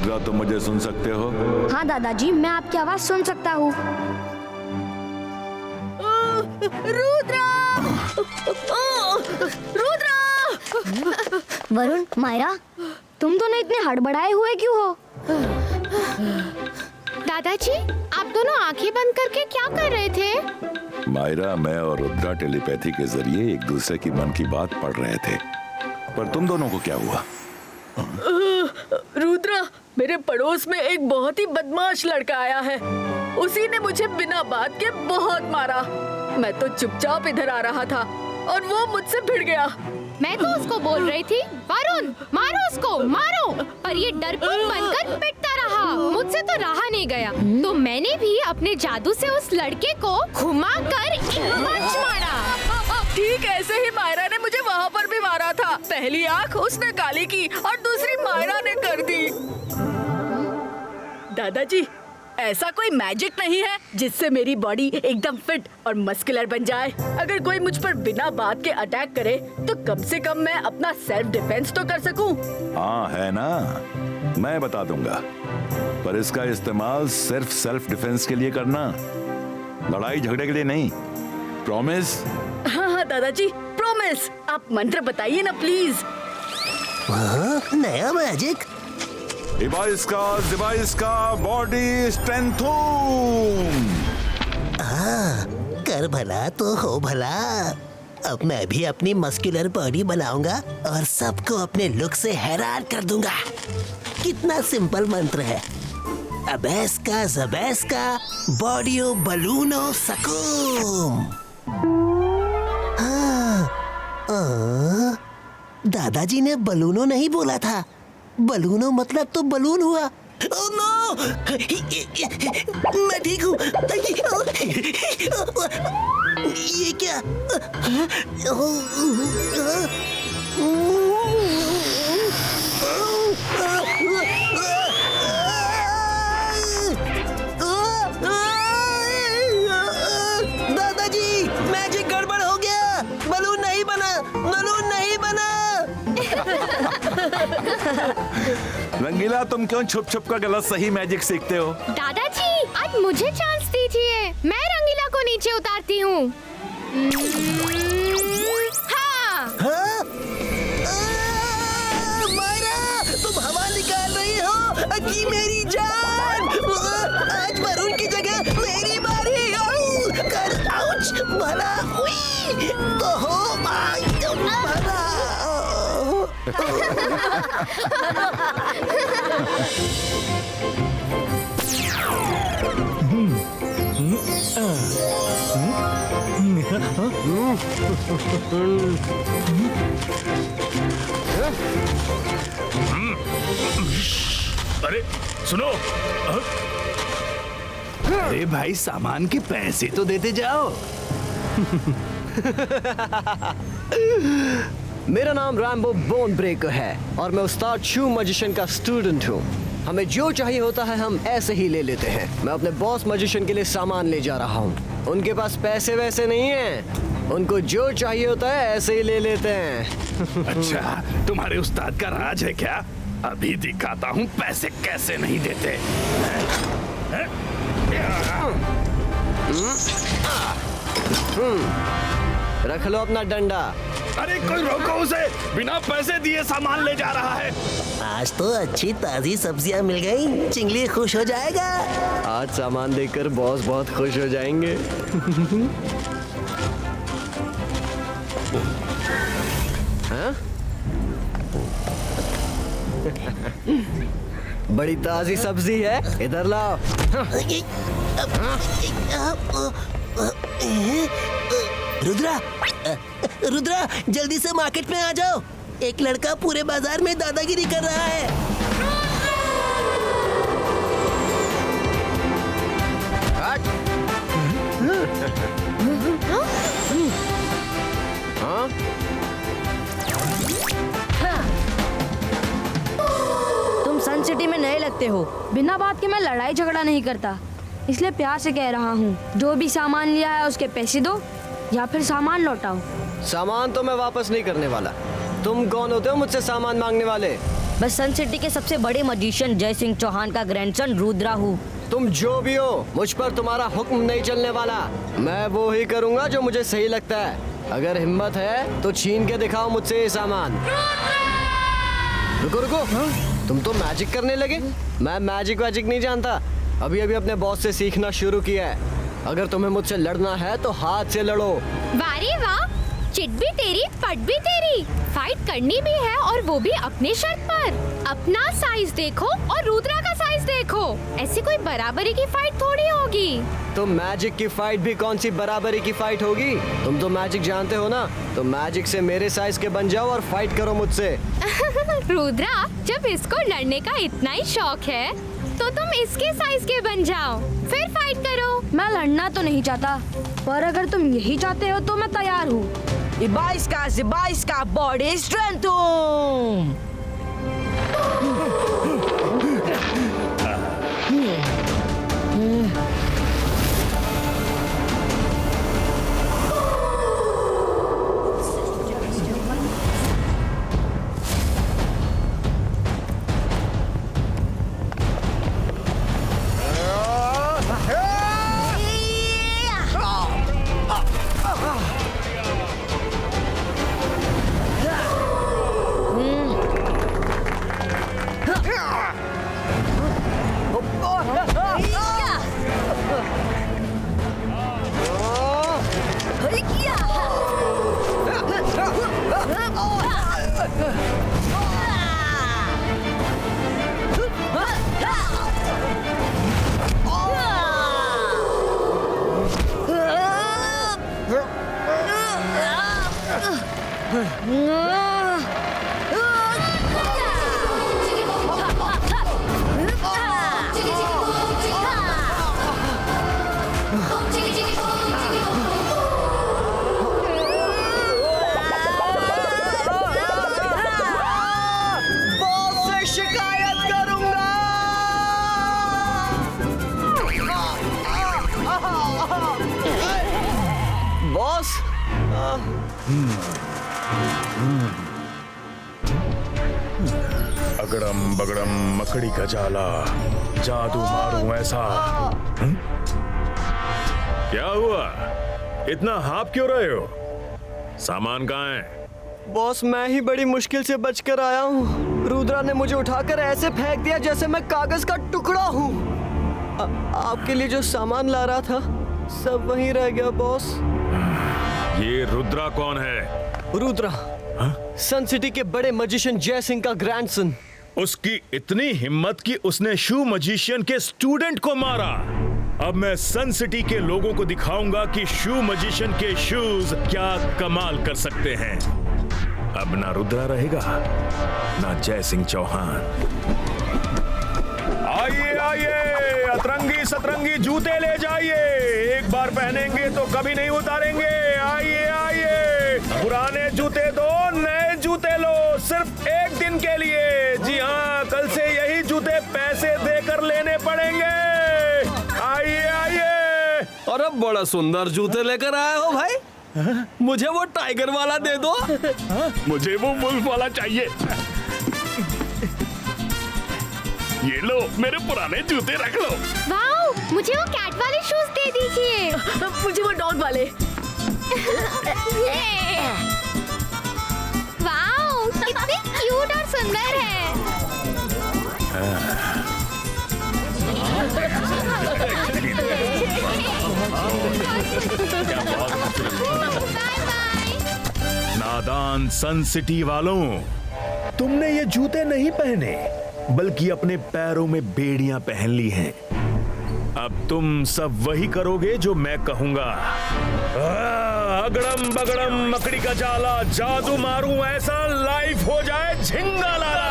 रुद्रा, तुम मुझे सुन सकते हो? हाँ दादाजी, मैं आपकी आवाज सुन सकता हूँ। रुद्रा! रुद्रा! वरुण, मायरा, तुम दोनों इतने हड़बड़ाए हुए क्यों हो? दादाजी, आप दोनों आंखें बंद करके क्या कर रहे थे? मायरा, मैं और रुद्रा टेलीपैथी के जरिए एक दूसरे की मन की बात पढ़ रहे थे। पर तुम दोनों को क्या हुआ? रुद्रा, मेरे पड़ोस में एक बहुत ही बदमाश लड़का आया है। उसी ने मुझे बिना बात के बहुत मारा। मैं तो चुपचाप इधर आ रहा था और वो मुझसे भिड़ गया। मैं तो उसको बोल रही थी, वरुण मारो उसको, मारो, पर ये डरपोक बनकर पिटता रहा। मुझसे तो रहा नहीं गया, तो मैंने भी अपने जादू से उस लड़के को घुमाकर एक पंच मारा। ठीक ऐसे ही मायरा ने मुझे वहाँ पर भी मारा था। पहली आँख उसने काली की और दूसरी मायरा ने कर दी। दादाजी, ऐसा कोई मैजिक नहीं है जिससे मेरी बॉडी एकदम फिट और मस्कुलर बन जाए। अगर कोई मुझ पर बिना बात के अटैक करे तो कम से कम मैं अपना सेल्फ डिफेंस तो कर सकूं। हाँ है ना, मैं बता दूंगा, पर इसका इस्तेमाल सिर्फ सेल्फ डिफेंस के लिए करना, लड़ाई झगड़े के लिए नहीं। प्रॉमिस? हाँ दादाजी, प्रॉमिस। आप मंत्र बताइए ना प्लीज। नया मैजिक। इबाइस्का body strength. कर भला तो हो भला। अब मैं भी अपनी मस्कुलर बॉडी बनाऊंगा और सबको अपने लुक से हैरान कर दूंगा। कितना सिंपल मंत्र है। अबैस्का ज़बैस्का बॉडियो बलूनो सकूम। दादाजी ने बलूनो नहीं बोला था। बलूनो मतलब तो बलून हुआ। Oh no! मैं ठीक हूँ। ये क्या? दादाजी, मैजिक गड़बड़ हो गया। बलून नहीं बना, बलून नहीं बना। रंगीला, तुम क्यों छुप छुप कर गलत सही मैजिक सीखते हो? दादाजी, आज मुझे चांस दीजिए, मैं रंगीला को नीचे उतारती हूँ। हाँ। मायरा, तुम हवा निकाल रही हो कि मेरी जान। आज वरुण की जगह मेरी बारी। कर आउच भला हुई तो हो भला। अरे सुनो, अरे भाई, सामान के पैसे तो देते जाओ। मेरा नाम रैम्बो बोन ब्रेकर है और मैं उस्ताद शू मैजिशियन का स्टूडेंट हूँ। हमें जो चाहिए होता है हम ऐसे ही ले लेते हैं। मैं अपने बॉस मैजिशियन के लिए सामान ले जा रहा हूँ। उनके पास पैसे वैसे नहीं हैं। उनको जो चाहिए होता है ऐसे ही ले लेते हैं। अच्छा, तुम्हारे उस्ताद का राज है क्या? अभी दिखाता हूँ पैसे कैसे नहीं देते। रख लो अपना डंडा। अरे कोई रोको उसे, बिना पैसे दिए सामान ले जा रहा है। आज तो अच्छी ताजी सब्जियां मिल गई, चिंगली खुश हो जाएगा। आज सामान देखकर बॉस बहुत खुश हो जाएंगे। हाँ? बड़ी ताजी सब्जी है, इधर लाओ। रुद्रा, रुद्रा, जल्दी से मार्केट में आ जाओ। एक लड़का पूरे बाजार में दादागिरी कर रहा है। हाँ? तुम सन सिटी में नए लगते हो। बिना बात के मैं लड़ाई झगड़ा नहीं करता, इसलिए प्यार से कह रहा हूँ, जो भी सामान लिया है उसके पैसे दो या फिर सामान लौटाओ। सामान तो मैं वापस नहीं करने वाला। तुम कौन होते हो मुझसे सामान मांगने वाले? मैं सन सिटी के सबसे बड़े मजिशियन जय सिंह चौहान का ग्रैंडसन रुद्रा हूँ। तुम जो भी हो, मुझ पर तुम्हारा हुक्म नहीं चलने वाला। मैं वो ही करूँगा जो मुझे सही लगता है। अगर हिम्मत है तो छीन के दिखाओ मुझसे ये सामान। रुको रुको, तुम तो मैजिक करने लगे। मैं मैजिक वैजिक नहीं जानता, अभी अभी अपने बॉस से सीखना शुरू किया है। अगर तुम्हें मुझसे लड़ना है तो हाथ से लड़ो। वारे वाह, चिट भी तेरी पट भी तेरी। फाइट करनी भी है और वो भी अपने शर्त पर। अपना साइज देखो और रुद्रा का साइज देखो। ऐसी कोई बराबरी की फाइट थोड़ी होगी। तो मैजिक की फाइट भी कौन सी बराबरी की फाइट होगी? तुम तो मैजिक जानते हो ना, तो मैजिक से मेरे साइज के बन जाओ और फाइट करो मुझसे। रुद्रा, जब इसको लड़ने का इतना ही शौक है तो तुम इसके साइज के बन जाओ, फिर फाइट करो। मैं लड़ना तो नहीं चाहता, पर अगर तुम यही चाहते हो तो मैं तैयार हूँ। 22 का बॉडी स्ट्रेंथ हूँ। बॉस, अगड़म बगड़म मकड़ी का जाला, जादू मारूं ऐसा। क्या हुआ, इतना हाफ क्यों रहे हो? सामान कहाँ है? बॉस मैं ही बड़ी मुश्किल से बचकर आया हूँ। रुद्रा ने मुझे उठाकर ऐसे फेंक दिया जैसे मैं कागज का टुकड़ा हूँ। आपके लिए जो सामान ला रहा था सब वहीं रह गया बॉस। ये रुद्रा कौन है? रुद्रा सन सिटी के बड़े मजिशियन जय सिंह का ग्रैंडसन। उसकी इतनी हिम्मत कि उसने शू मजिशियन के स्टूडेंट को मारा। अब मैं सन सिटी के लोगों को दिखाऊंगा कि शू मजिशियन के शूज क्या कमाल कर सकते हैं। अब ना रुद्रा रहेगा ना जय सिंह चौहान। आइए आइए, अतरंगी सतरंगी जूते ले जाइए। एक बार पहनेंगे तो कभी नहीं उतारेंगे। आइए आइए, पुराने जूते दो, नए जूते लो, सिर्फ एक दिन के लिए। जी हाँ, कल से यही जूते पैसे देकर लेने पड़ेंगे। आइए आइए। अरे बड़ा सुंदर जूते लेकर आए हो भाई। मुझे वो टाइगर वाला दे दो। मुझे वो वुल्फ वाला चाहिए। ये लो, मेरे पुराने जूते रख लो। वाओ, मुझे वो कैट वाले शूज दे दीजिए। मुझे वो डॉग वाले। वाओ, कितने क्यूट और सुंदर है। Bye bye. नादान सन सिटी वालों, तुमने ये जूते नहीं पहने बल्कि अपने पैरों में बेड़ियां पहन ली हैं। अब तुम सब वही करोगे जो मैं कहूंगा। अगड़म बगड़म मकड़ी का जाला, जादू मारूं ऐसा, लाइफ हो जाए झिंगा लाला।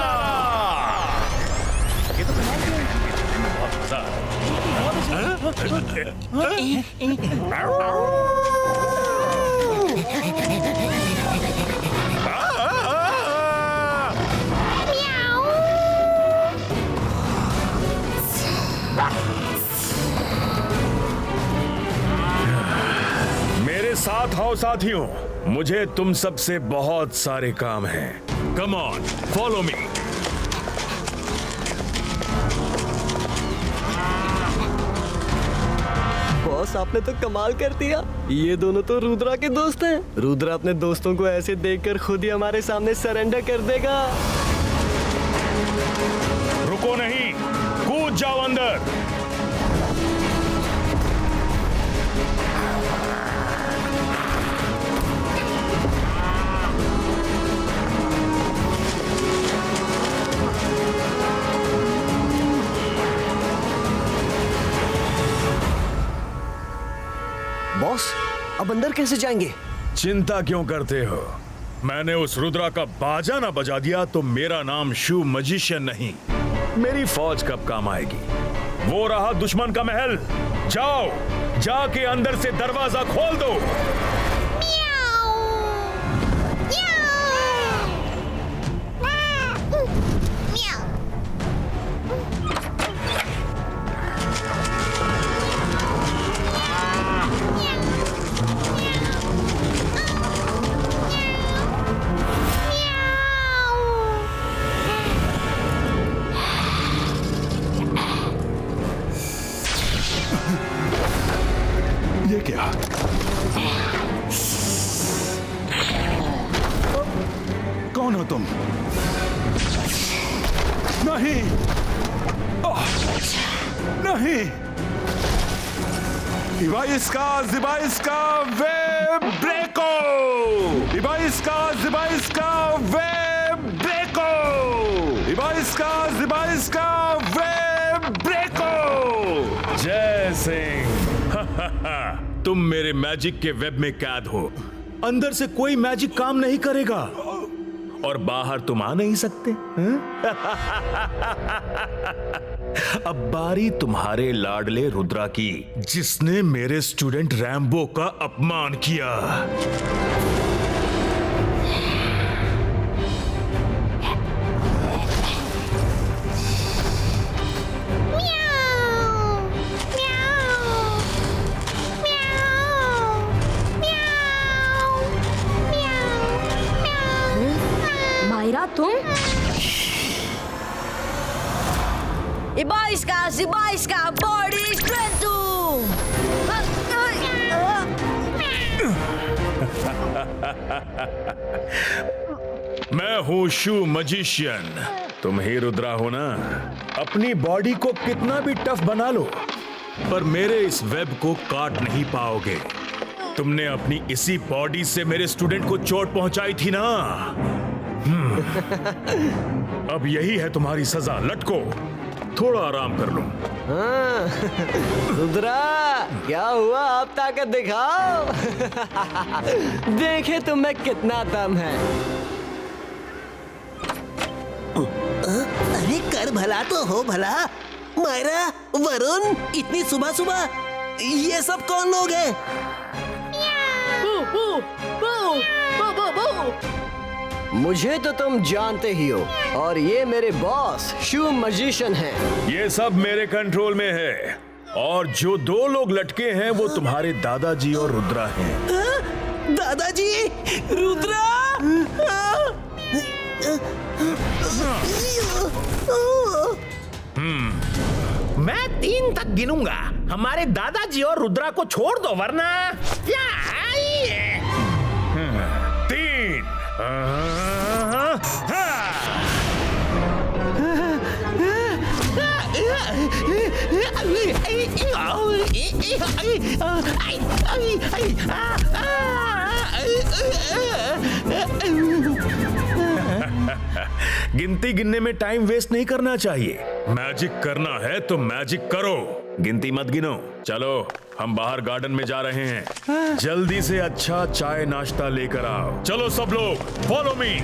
मेरे साथ आओ साथियों, मुझे तुम सबसे बहुत सारे काम हैं। Come on, follow me. Boss आपने तो कमाल कर दिया। ये दोनों तो रुद्रा के दोस्त हैं। रुद्रा अपने दोस्तों को ऐसे देखकर खुद ही हमारे सामने सरेंडर कर देगा। रुको नहीं, कूद जाओ अंदर। बॉस अब अंदर कैसे जाएंगे? चिंता क्यों करते हो? मैंने उस रुद्रा का बाजा ना बजा दिया तो मेरा नाम शू मजिशियन नहीं। मेरी फौज कब काम आएगी? वो रहा दुश्मन का महल। जाओ, जाके अंदर से दरवाजा खोल दो। ये क्या? कौन हो तुम? नहीं, नहीं। इबाइस्का वे ब्रेको। इबाइस्का वे ब्रेको। इबाइस्का वे ब्रेको। जय सिंह। तुम मेरे मैजिक के वेब में कैद हो। अंदर से कोई मैजिक काम नहीं करेगा और बाहर तुम आ नहीं सकते। अब बारी तुम्हारे लाडले रुद्रा की, जिसने मेरे स्टूडेंट रैम्बो का अपमान किया। मायरा तुम? Ibaisca, body strength! मैं हूँ शू मजिशियन। तुम ही रुद्रा हो ना? अपनी बॉडी को कितना भी टफ बना लो, पर मेरे इस वेब को काट नहीं पाओगे। तुमने अपनी इसी बॉडी से मेरे स्टूडेंट को चोट पहुंचाई थी ना? अब यही है तुम्हारी सजा। लटको, थोड़ा आराम कर लो। रुद्रा क्या हुआ? आप ताकत दिखाओ। देखे तुम में कितना दम है। अरे कर भला तो हो भला। मायरा, वरुण, इतनी सुबह सुबह ये सब कौन लोग हैं? मुझे तो तुम जानते ही हो, और ये मेरे बॉस शू मजिशियन हैं। ये सब मेरे कंट्रोल में है, और जो दो लोग लटके हैं वो तुम्हारे दादाजी और रुद्रा हैं। दादाजी, रुद्रा। मैं 3 तक गिनूंगा। हमारे दादाजी और रुद्रा को छोड़ दो, वरना 3। गिनती गिनने में टाइम वेस्ट नहीं करना चाहिए। मैजिक करना है तो मैजिक करो, गिनती मत गिनो। चलो, हम बाहर गार्डन में जा रहे हैं। जल्दी से अच्छा चाय नाश्ता लेकर आओ। चलो सब लोग, फॉलो मी।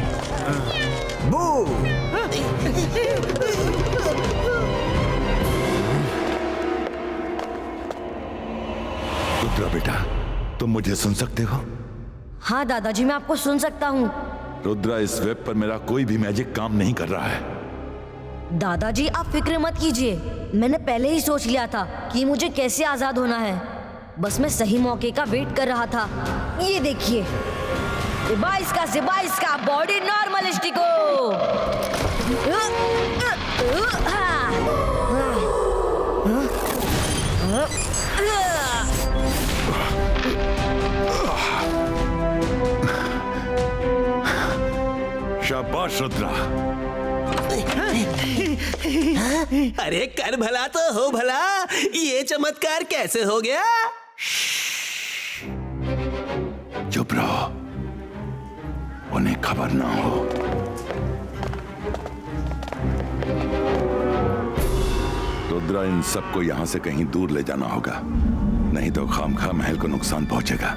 रुद्रा बेटा, तुम मुझे सुन सकते हो? हाँ दादाजी, मैं आपको सुन सकता हूँ। रुद्रा, इस वेब पर मेरा कोई भी मैजिक काम नहीं कर रहा है। दादाजी आप फिक्र मत कीजिए, मैंने पहले ही सोच लिया था कि मुझे कैसे आजाद होना है। बस मैं सही मौके का वेट कर रहा था। ये देखिए। Zibaiska, body normalistico. शाबाश रुद्रा। अरे कर भला तो हो भला, ये चमत्कार कैसे हो गया? चुप रहो, उन्हें खबर ना हो। रुद्रा, इन सबको यहां से कहीं दूर ले जाना होगा, नहीं तो खामखा महल को नुकसान पहुंचेगा।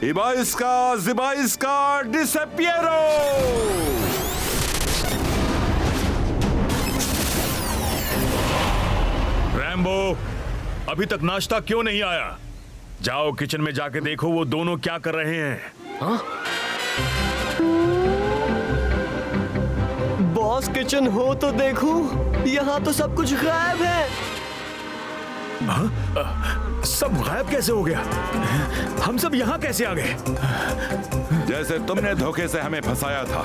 इबाइस्का, जिबाइस्का, डिसअपियरो! रैम्बो, अभी तक नाश्ता क्यों नहीं आया? जाओ किचन में जाके देखो वो दोनों क्या कर रहे हैं। हाँ? बॉस, किचन हो तो देखो, यहाँ तो सब कुछ गायब है। सब गायब कैसे हो गया? हम सब यहाँ कैसे आ गए? जैसे तुमने धोखे से हमें फंसाया था,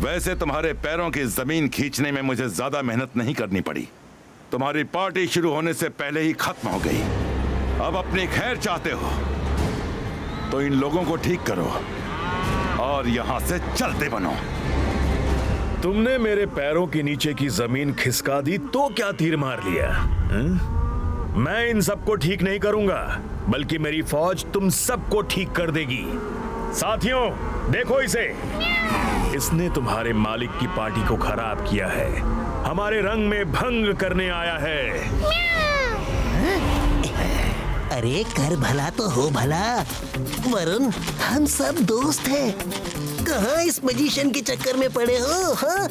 वैसे तुम्हारे पैरों की जमीन खींचने में मुझे ज्यादा मेहनत नहीं करनी पड़ी। तुम्हारी पार्टी शुरू होने से पहले ही खत्म हो गई। अब अपनी खैर चाहते हो तो इन लोगों को ठीक करो और यहां से चलते बनो। तुमने मेरे पैरों के नीचे की जमीन खिसका दी तो क्या तीर मार लिया? मैं इन सबको ठीक नहीं करूंगा, बल्कि मेरी फौज तुम सबको ठीक कर देगी। साथियों, देखो इसे, इसने तुम्हारे मालिक की पार्टी को खराब किया है, हमारे रंग में भंग करने आया है। अरे कर भला तो हो भला, वरुण, हम सब दोस्त हैं। कहाँ इस मजिशियन के चक्कर में पड़े हो? हाँ?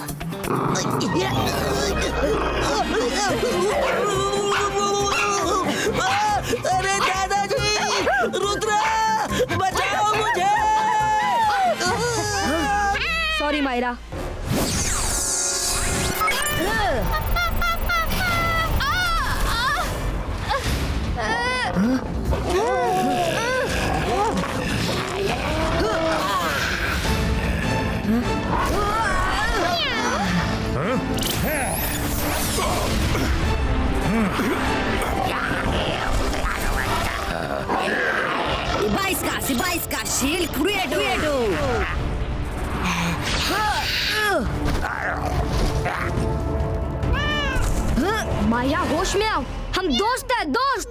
अरे दादाजी, रुद्रा, बचाओ मुझे! Sorry Myra. Zibaiska, shield credo. Maya, होश में आओ, हम दोस्त हैं, दोस्त।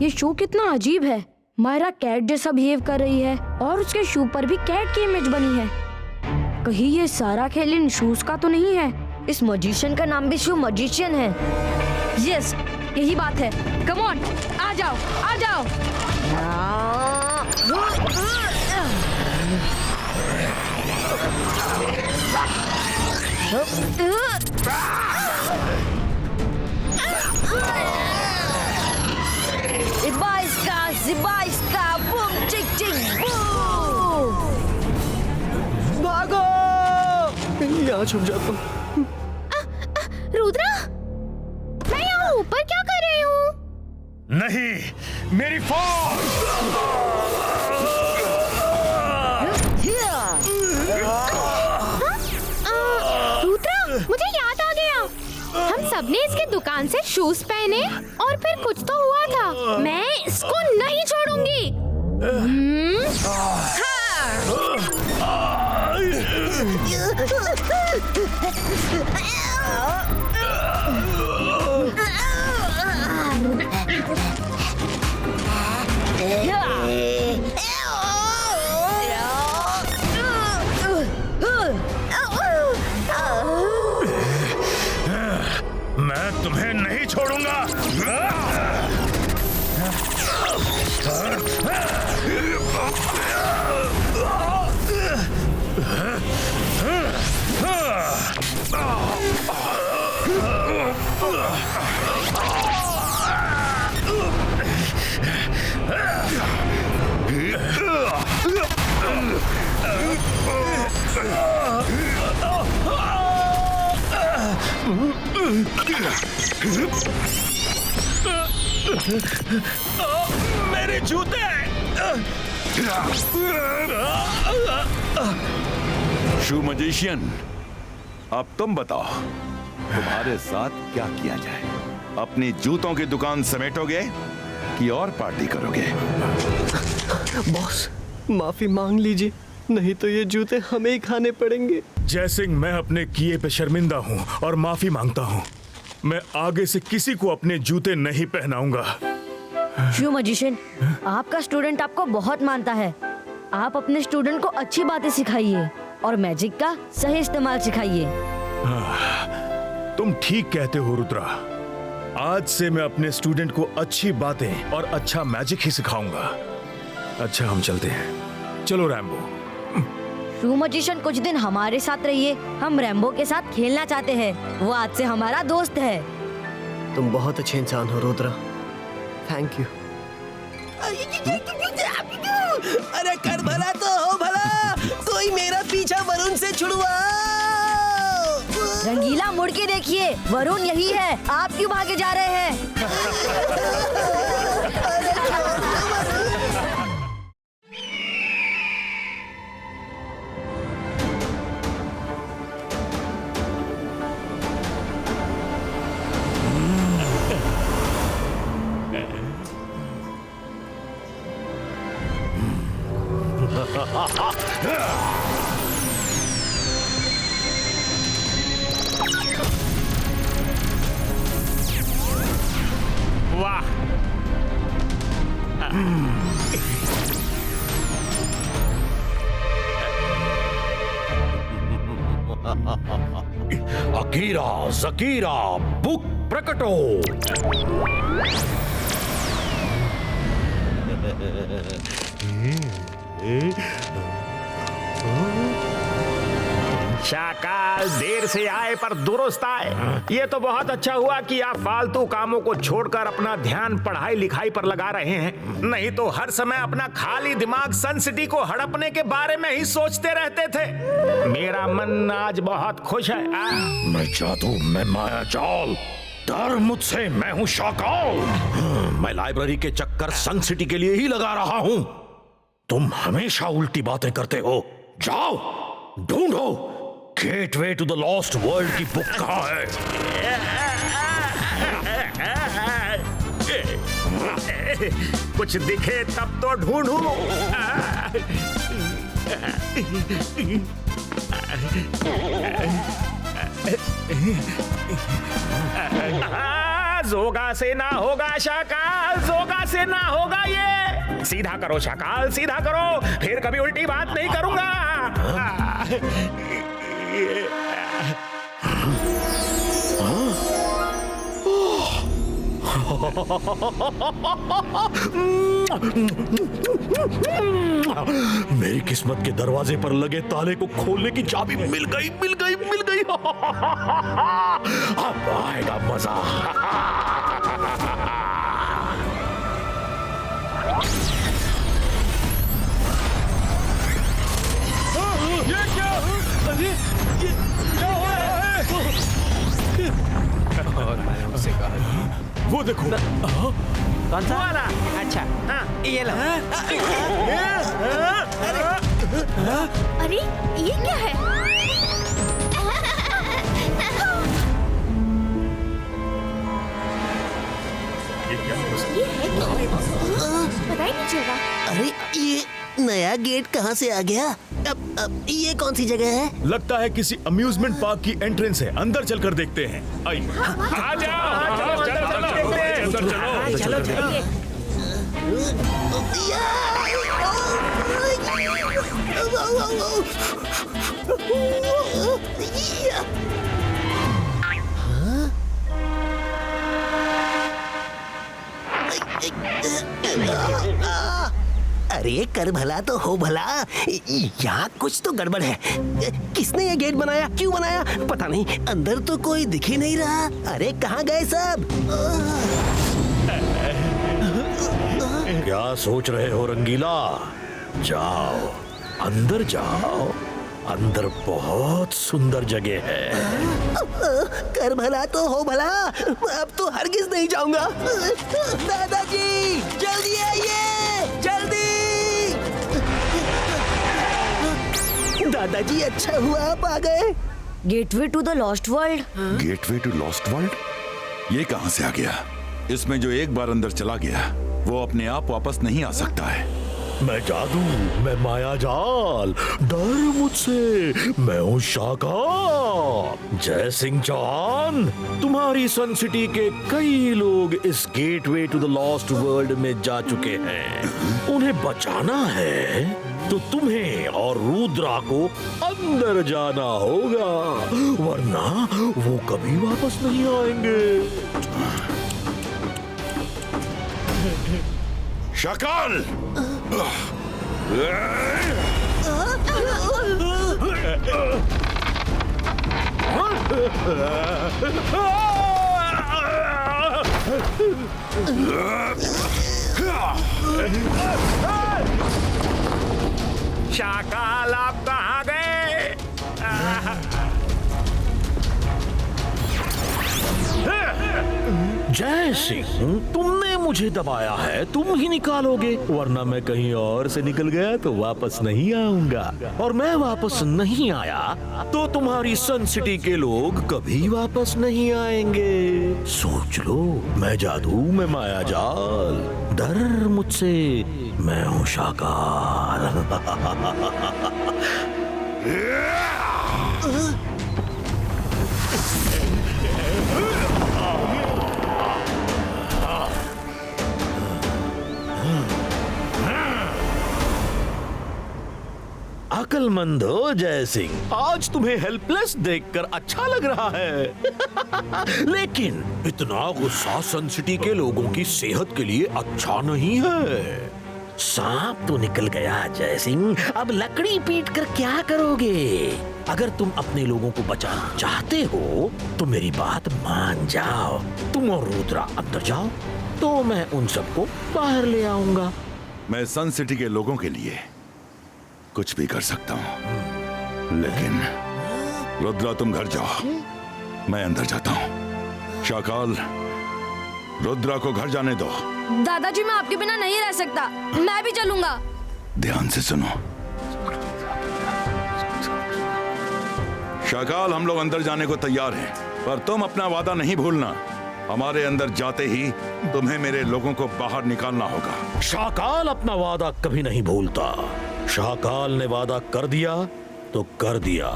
ये शू कितना अजीब है। मायरा कैट जैसा बिहेव कर रही है और उसके शू पर भी कैट की इमेज बनी है। कहीं ये सारा खेल इन शूज का तो नहीं है? इस मजिशियन का नाम भी शू मजिशियन है। यस, यही बात है। कम ऑन, आ जाओ, आ जाओ। Zibaiska, boom, chick, chick, boom! भागो! यहाँ छुप जाता हूँ। रुद्रा, मैं यहाँ ऊपर क्या कर रही हूँ? नहीं, मेरी फौज! रुद्रा, मुझे याद आ गया। हम सबने इसके दुकान से शूज पहने और फिर कुछ तो हुआ था। मैं इसको नहीं छोड़ूंगी। मैं तुम्हें नहीं छोड़ूंगा। मेरे जूते। शू मजिशियन, अब तुम बताओ तुम्हारे साथ क्या किया जाए? अपनी जूतों की दुकान समेटोगे कि और पार्टी करोगे? बॉस, माफी मांग लीजिए, नहीं तो ये जूते हमें ही खाने पड़ेंगे। जयसिंह, मैं अपने किए पे शर्मिंदा हूँ और माफी मांगता हूँ। मैं आगे से किसी को अपने जूते नहीं पहनाऊंगा। शू मजिशियन, आपका स्टूडेंट आपको बहुत मानता है। आप अपने स्टूडेंट को अच्छी बातें सिखाइए और मैजिक का सही इस्तेमाल सिखाइए। तुम ठीक कहते हो रुद्रा। आज से मैं अपने स्टूडेंट को अच्छी बातें और अच्छा मैजिक ही सिखाऊंगा। अच्छा, हम चलते हैं। चलो रैम्बो। शू मजिशियन, कुछ दिन हमारे साथ रहिए। हम रैम्बो के साथ खेलना चाहते हैं। वो आज से हमारा दोस्त है। तुम बहुत अच्छे इंसान हो रुद्रा, थैंक यू। अरे कर भला तो हो भला, कोई मेरा पीछा वरुण से छुड़वा। रंगीला, मुड़ के देखिए, वरुण यही है। आप क्यों भागे जा रहे हैं? वाह! अकीरा जकीरा बुक प्रकटो। शाकाल, देर से आए पर दुरुस्त आए। ये तो बहुत अच्छा हुआ कि आप फालतू कामों को छोड़कर अपना ध्यान पढ़ाई लिखाई पर लगा रहे हैं, नहीं तो हर समय अपना खाली दिमाग सन सिटी को हड़पने के बारे में ही सोचते रहते थे। मेरा मन आज बहुत खुश है। मैं जादू, मैं माया जाल, डर मुझसे, मैं हूँ शाकाल। मैं लाइब्रेरी के चक्कर सन सिटी के लिए ही लगा रहा हूँ। तुम हमेशा उल्टी बातें करते हो। जाओ ढूंढो gateway to the lost world की बुक कहाँ है। कुछ दिखे तब तो ढूंढूं। जोगा से ना होगा शाकाल, जोगा से ना होगा ये। सीधा करो शाकाल, सीधा करो, फिर कभी उल्टी बात नहीं करूंगा। मेरी किस्मत के दरवाजे पर लगे ताले को खोलने की चाबी मिल गई, मिल गई, मिल गई। अब आएगा मजा। ये क्या? अरे ये क्या हो रहा है? और मैंने उससे कहा, वो देखो। कौन सा वाला? अच्छा, हाँ, ये लो। अरे ये क्या है? ये है क्या? पता ही नहीं चला। अरे ये नया गेट कहाँ से आ गया? अब ये कौन सी जगह है? लगता है किसी अम्यूजमेंट पार्क की एंट्रेंस है। अंदर चलकर देखते हैं। आइए। आ जाओ, चलो चलो चलो चलो चलो। अरे कर भला तो हो भला, यहाँ कुछ तो गड़बड़ है। किसने ये गेट बनाया, क्यों बनाया पता नहीं। अंदर तो कोई दिख ही नहीं रहा। अरे कहाँ गए सब? क्या सोच रहे हो रंगीला? जाओ अंदर जाओ, अंदर बहुत सुंदर जगह है। कर भला तो हो भला, अब तो हरगिज नहीं जाऊंगा। दादाजी जल्दी आइए, जल्दी। दादाजी अच्छा हुआ आप आ गए। Gateway to the lost world. Gateway to lost world? ये कहां से आ गया? इसमें जो एक बार अंदर चला गया वो अपने आप वापस नहीं आ सकता है। मैं जादू, मैं माया जाल, डर मुझसे, मैं हूँ शाका। जय सिंह चौहान, तुम्हारी सन सिटी के कई लोग इस gateway to the lost world में जा चुके हैं। उन्हें बचाना है तो तुम्हें और रुद्रा को अंदर जाना होगा, वरना वो कभी वापस नहीं आएंगे। शाकाल! शाकाल, आप कहाँ गए? जय सिंह, तुमने मुझे दबाया है, तुम ही निकालोगे, वरना मैं कहीं और से निकल गया तो वापस नहीं आऊंगा, और मैं वापस नहीं आया तो तुम्हारी सन सिटी के लोग कभी वापस नहीं आएंगे। सोच लो, मैं जादू, मैं माया जाल, डर मुझसे, मैं हूँ शाकाल। अकलमंद हो जय सिंह, आज तुम्हें हेल्पलेस देखकर अच्छा लग रहा है। लेकिन इतना गुस्सा सन सिटी के लोगों की सेहत के लिए अच्छा नहीं है। सांप तो निकल गया जय सिंह, अब लकड़ी पीट कर क्या करोगे? अगर तुम अपने लोगों को बचाना चाहते हो तो मेरी बात मान जाओ। तुम और रुद्रा अंदर जाओ तो मैं उन सबको बाहर ले आऊंगा। मैं सन सिटी के लोगों के लिए कुछ भी कर सकता हूँ, लेकिन रुद्रा तुम घर जाओ, मैं अंदर जाता हूँ। शाकाल, रुद्रा को घर जाने दो। दादाजी, मैं आपके बिना नहीं रह सकता, मैं भी चलूंगा। ध्यान से सुनो शाकाल, हम लोग अंदर जाने को तैयार हैं, पर तुम अपना वादा नहीं भूलना। हमारे अंदर जाते ही तुम्हें मेरे लोगों को बाहर निकालना होगा। शाकाल अपना वादा कभी नहीं भूलता। शाकाल ने वादा कर दिया तो कर दिया।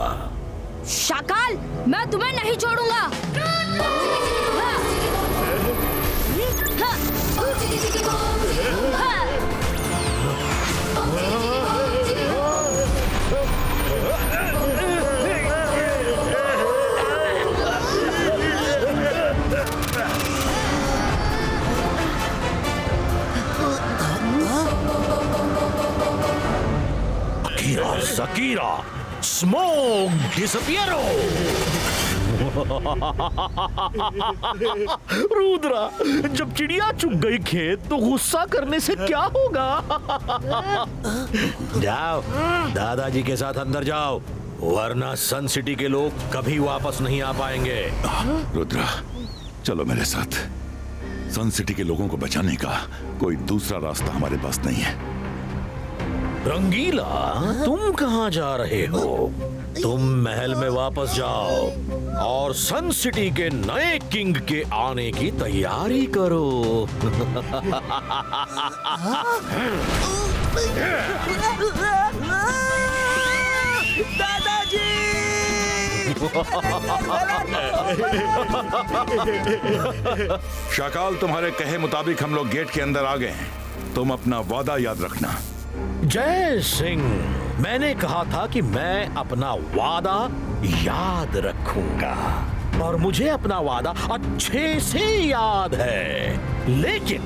शाकाल, मैं तुम्हें नहीं छोड़ूंगा। Shakira, smoke डिसपियरो। रुद्रा, जब चिड़िया चुग गई खेत तो गुस्सा करने से क्या होगा? जाओ, दादाजी के साथ अंदर जाओ, वरना सन सिटी के लोग कभी वापस नहीं आ पाएंगे। रुद्रा, चलो मेरे साथ। सन सिटी के लोगों को बचाने का कोई दूसरा रास्ता हमारे पास नहीं है। रंगीला, तुम कहाँ जा रहे हो? तुम महल में वापस जाओ और सन सिटी के नए किंग के आने की तैयारी करो। दादाजी! शाकाल, तुम्हारे कहे मुताबिक हम लोग गेट के अंदर आ गए हैं। तुम अपना वादा याद रखना। जय सिंह, मैंने कहा था कि मैं अपना वादा याद रखूंगा, और मुझे अपना वादा अच्छे से याद है, लेकिन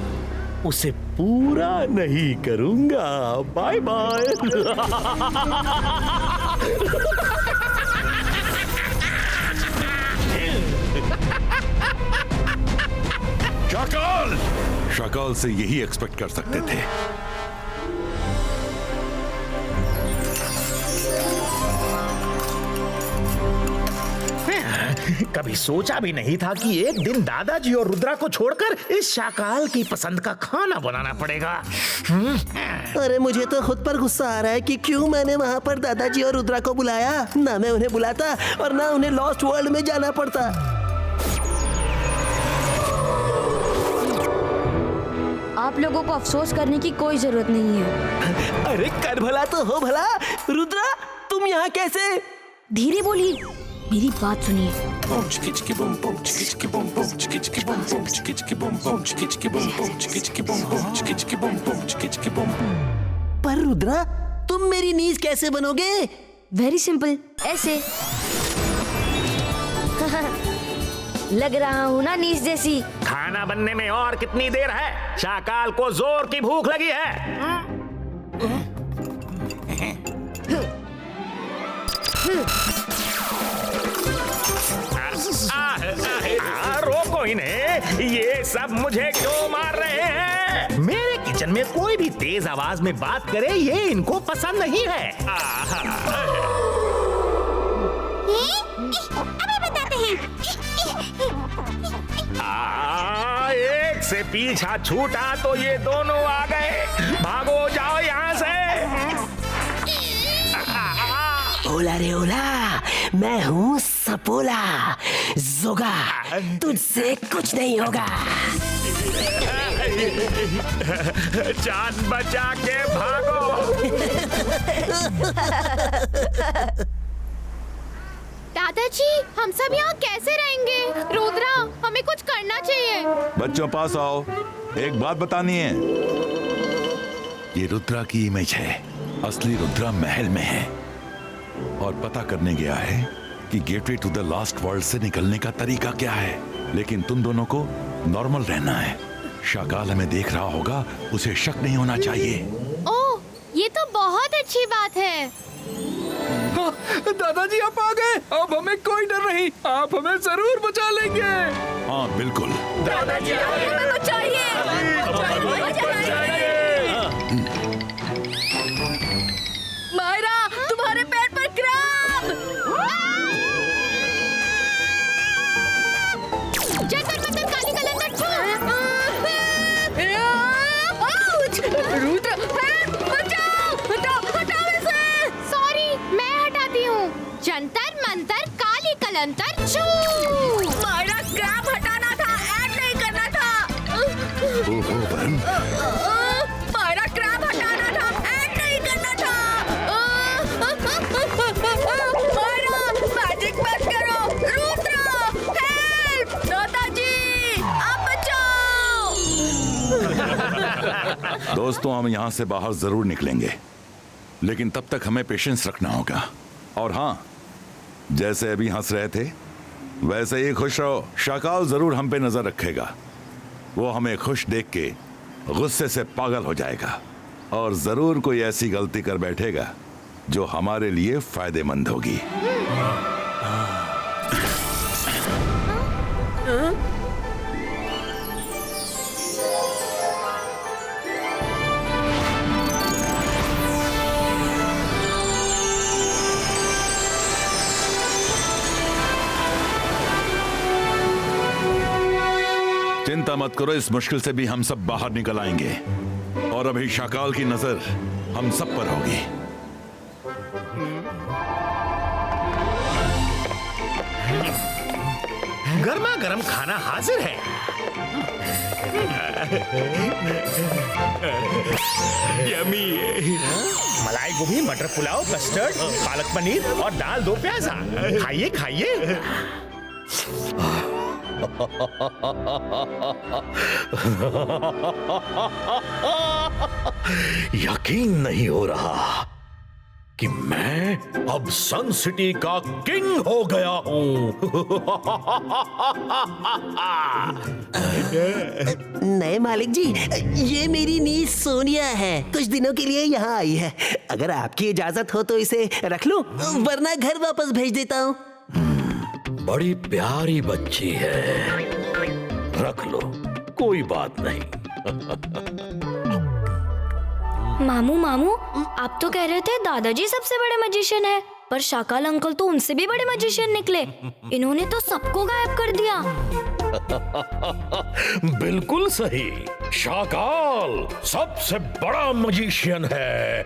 उसे पूरा नहीं करूंगा। Bye bye. शाकाल! शाकाल से यही एक्सपेक्ट कर सकते थे। कभी सोचा भी नहीं था कि एक दिन दादाजी और रुद्रा को छोड़कर इस शाकाल की पसंद का खाना बनाना पड़ेगा। अरे मुझे तो खुद पर गुस्सा आ रहा है कि क्यों मैंने वहाँ पर दादाजी और रुद्रा को बुलाया। ना मैं उन्हें बुलाता और ना उन्हें लॉस्ट वर्ल्ड में जाना पड़ता। आप लोगों को अफसोस करने की कोई जरूरत नहीं है। अरे कर भला तो हो भला। रुद्रा तुम यहाँ कैसे? धीरे बोलिए, मेरी बात सुनिए। पर रुद्रा तुम मेरी नीज कैसे बनोगे? वेरी सिंपल, ऐसे। लग रहा हूँ ना नीज जैसी। खाना बनने में और कितनी देर है? शाकाल को जोर की भूख लगी है। रोको इन्हें, ये सब मुझे क्यों मार रहे हैं? मेरे किचन में कोई भी तेज आवाज में बात करे ये इनको पसंद नहीं है। अभी बताते हैं। एक से पीछा छूटा तो ये दोनों आ गए। भागो जाओ यहाँ से। ओला रे ओला, मैं हूँ सपोला जोगा, तुझसे कुछ नहीं होगा। जान बचा के भागो। दादाजी हम सब यहाँ कैसे रहेंगे? रुद्रा हमें कुछ करना चाहिए। बच्चों पास आओ, एक बात बतानी है। ये रुद्रा की इमेज है। असली रुद्रा महल में है और पता करने गया है कि gateway to the last world से निकलने का तरीका क्या है। लेकिन तुम दोनों को नॉर्मल रहना है। शाकाल हमें देख रहा होगा, उसे शक नहीं होना चाहिए। ओह, ये तो बहुत अच्छी बात है। दादाजी आप आ गए, अब हमें कोई डर नहीं, आप हमें जरूर बचा लेंगे। हाँ बिल्कुल। दादाजी हमें बचाइए। मायरा, तुम्हारे पैर पर क्रैब। जंतर मंतर काली कलंदर छू। रुद्र, बचाओ, हटाओ इसे। सॉरी, मैं हटाती हूँ। जंतर मंतर काली कलंतर छू। मायरा, क्रैब हटाना था, ऐड नहीं करना था। ओहो वरुण, मायरा, क्रैब हटाना था, ऐड नहीं करना था। मायरा, मैजिक मत करो। रुद्र, हेल्प। दादाजी, आप बचाओ। दोस्तों हम यहाँ से बाहर जरूर निकलेंगे, लेकिन तब तक हमें पेशेंस रखना होगा। और हाँ, जैसे अभी हंस रहे थे वैसे ही खुश रहो। शाकाल जरूर हम पे नजर रखेगा। वो हमें खुश देख के गुस्से से पागल हो जाएगा और जरूर कोई ऐसी गलती कर बैठेगा जो हमारे लिए फायदेमंद होगी। चिंता मत करो, इस मुश्किल से भी हम सब बाहर निकल आएंगे। और अभी शाकाल की नजर हम सब पर होगी। गर्मा गर्म खाना हाजिर है। यम्मी। मलाई गोभी, मटर पुलाव, कस्टर्ड, पालक पनीर और दाल दो प्याजा। खाइए खाइए। यकीन नहीं हो रहा कि मैं अब सन सिटी का किंग हो गया हूँ। नए मालिक जी, ये मेरी नीज सोनिया है, कुछ दिनों के लिए यहाँ आई है। अगर आपकी इजाजत हो तो इसे रख लूं, वरना घर वापस भेज देता हूँ। बड़ी प्यारी बच्ची है, रख लो, कोई बात नहीं। मामू, आप तो कह रहे थे दादाजी सबसे बड़े मैजिशियन है। पर शाकाल अंकल तो उनसे भी बड़े मैजिशियन निकले। इन्होंने तो सबको गायब कर दिया। बिल्कुल सही, शाकाल सबसे बड़ा मजिशियन है।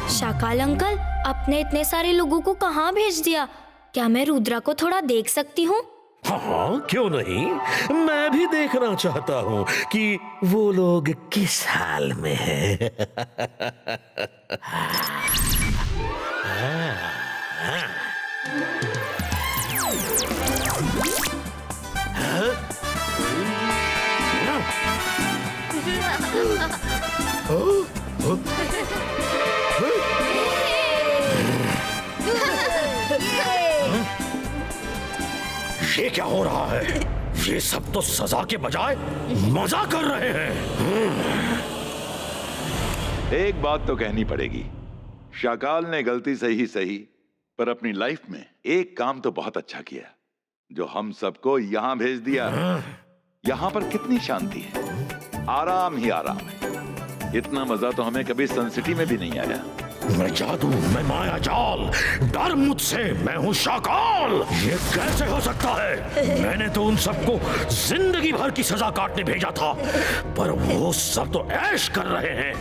शाकाल अंकल, आपने इतने सारे लोगों को कहाँ भेज दिया? क्या मैं रुद्रा को थोड़ा देख सकती हूँ? हाँ, क्यों नहीं, मैं भी देखना चाहता हूँ कि वो लोग किस हाल में हैं। ये क्या हो रहा है? ये सब तो सजा के बजाय मजा कर रहे हैं। एक बात तो कहनी पड़ेगी, शाकाल ने गलती से ही सही पर अपनी लाइफ में एक काम तो बहुत अच्छा किया, जो हम सबको यहाँ भेज दिया। यहाँ पर कितनी शांति है, आराम ही आराम है। इतना मजा तो हमें कभी सन सिटी में भी नहीं आया। मैं जादू, मैं माया जाल, डर मुझसे, मैं हूँ शाकाल। ये कैसे हो सकता है? मैंने तो उन सबको जिंदगी भर की सजा काटने भेजा था, पर वो सब तो ऐश कर रहे हैं।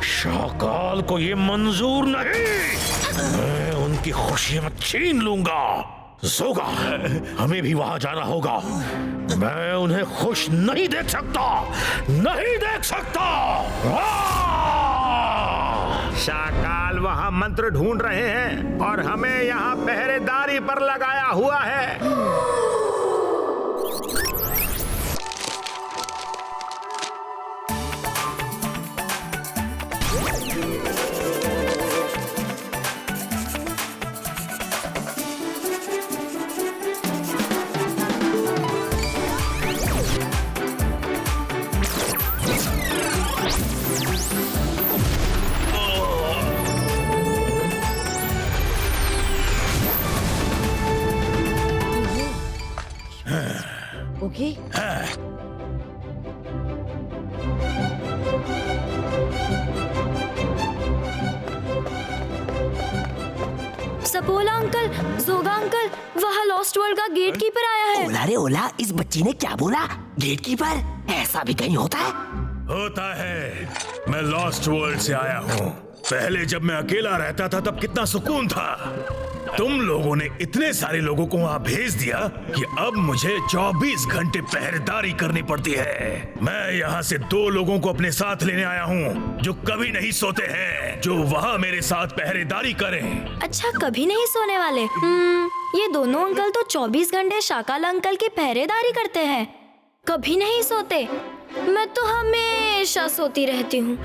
शाकाल को ये मंजूर नहीं। मैं उनकी खुशियां छीन लूंगा। जोगा, हमें भी वहां जाना होगा। मैं उन्हें खुश नहीं देख सकता, नहीं देख सकता। शाकाल वहां मंत्र ढूंढ रहे हैं और हमें यहाँ पहरेदारी पर लगाया हुआ है। ओके। सपोला अंकल, जोगा अंकल, वहाँ लॉस्ट वर्ल्ड का गेट कीपर आया है। ओला रे ओला, इस बच्ची ने क्या बोला? Gate keeper? ऐसा भी कहीं होता है? होता है। मैं लॉस्ट वर्ल्ड से आया हूँ। पहले जब मैं अकेला रहता था तब कितना सुकून था। तुम लोगों ने इतने सारे लोगों को वहाँ भेज दिया कि अब मुझे 24 घंटे पहरेदारी करनी पड़ती है। मैं यहाँ से 2 लोगों को अपने साथ लेने आया हूँ जो कभी नहीं सोते हैं, जो वहाँ मेरे साथ पहरेदारी करें। अच्छा, कभी नहीं सोने वाले। ये दोनों अंकल तो 24 घंटे शाकाल अंकल की पहरेदारी करते हैं, कभी नहीं सोते। मैं तो हमेशा सोती रहती हूँ।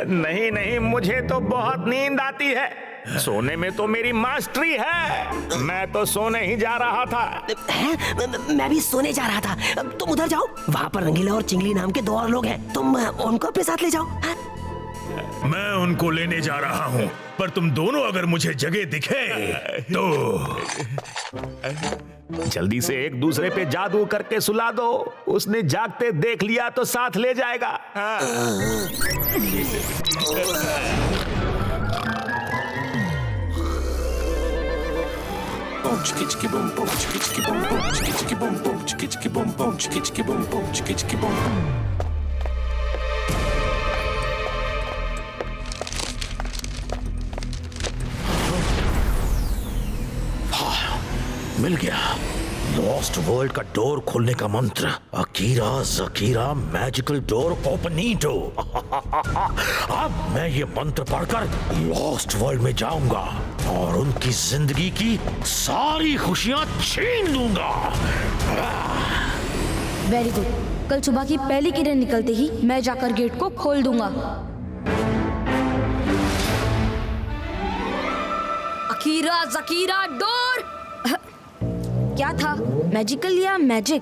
नहीं नहीं, मुझे तो बहुत नींद आती है। सोने में तो मेरी मास्टरी है। मैं तो सोने ही जा रहा था। मैं भी सोने जा रहा था। तुम उधर जाओ, वहाँ पर रंगीला और चिंगली नाम के 2 और लोग हैं। तुम उनको अपने साथ ले जाओ। मैं उनको लेने जा रहा हूँ, पर तुम दोनों अगर मुझे जगह दिखे तो जल्दी से एक दूसरे पे जादू करके सुला दो। उसने जागते देख लिया तो साथ ले जाएगा। मिल गया। लॉस्ट वर्ल्ड का डोर खोलने का मंत्र, अकीरा जकीरा मैजिकल डोर ओपनीटो। अब मैं ये मंत्र पढ़कर लॉस्ट वर्ल्ड में जाऊंगा और उनकी जिंदगी की सारी खुशियां छीन लूंगा। Very good. कल सुबह की पहली किरण निकलते ही मैं जाकर गेट को खोल दूंगा। अकीरा जकीरा डोर। क्या था, मैजिकल या मैजिक?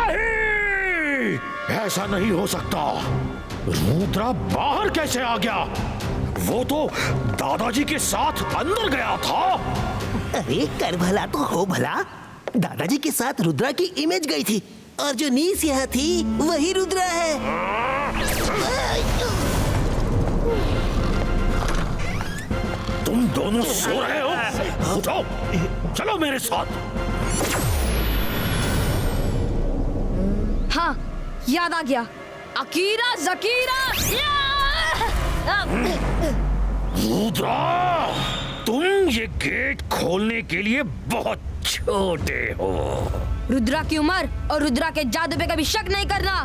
नहीं, ऐसा नहीं हो सकता। रुद्रा बाहर कैसे आ गया? वो तो दादाजी के साथ अंदर गया था। अरे कर भला तो हो भला। दादाजी के साथ रुद्रा की इमेज गई थी और जो नीस यहाँ थी वही रुद्रा है। तुम दोनों सो रहे हो? उठो, चलो मेरे साथ। हाँ, याद आ गया। अकीरा जकीरा। रुद्रा, तुम ये गेट खोलने के लिए बहुत छोटे हो। रुद्रा की उम्र और रुद्रा के जादू पे कभी शक नहीं करना।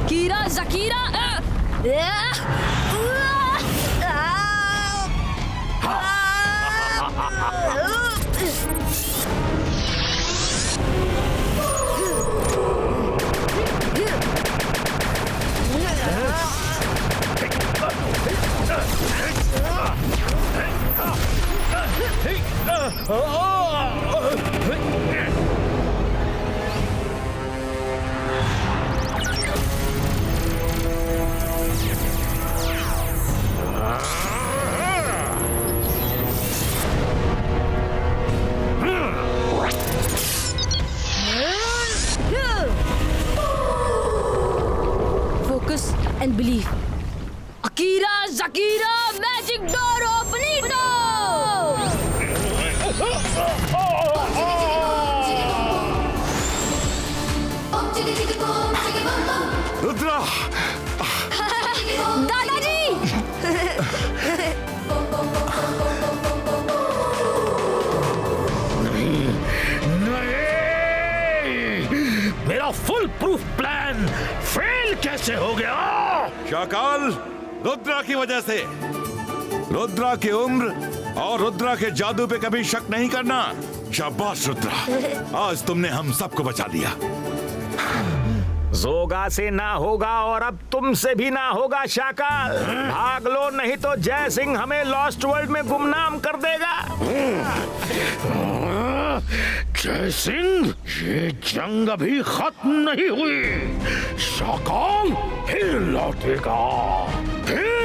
कीरा जकीरा। Focus and believe. Akira Zakira magic door opening door. Rudra, दादाजी। मेरा फुल प्रूफ प्लान फेल कैसे हो गया? शाकाल, रुद्रा की वजह से। रुद्रा की उम्र और रुद्रा के जादू पे कभी शक नहीं करना। शाबाश रुद्रा, आज तुमने हम सबको बचा दिया। जोगा से ना होगा और अब तुमसे भी ना होगा शाकाल। भाग लो, नहीं तो जय सिंह हमें लॉस्ट वर्ल्ड में गुमनाम कर देगा। जय सिंह, ये जंग अभी खत्म नहीं हुई। शाकाल फिर लौटेगा, फिर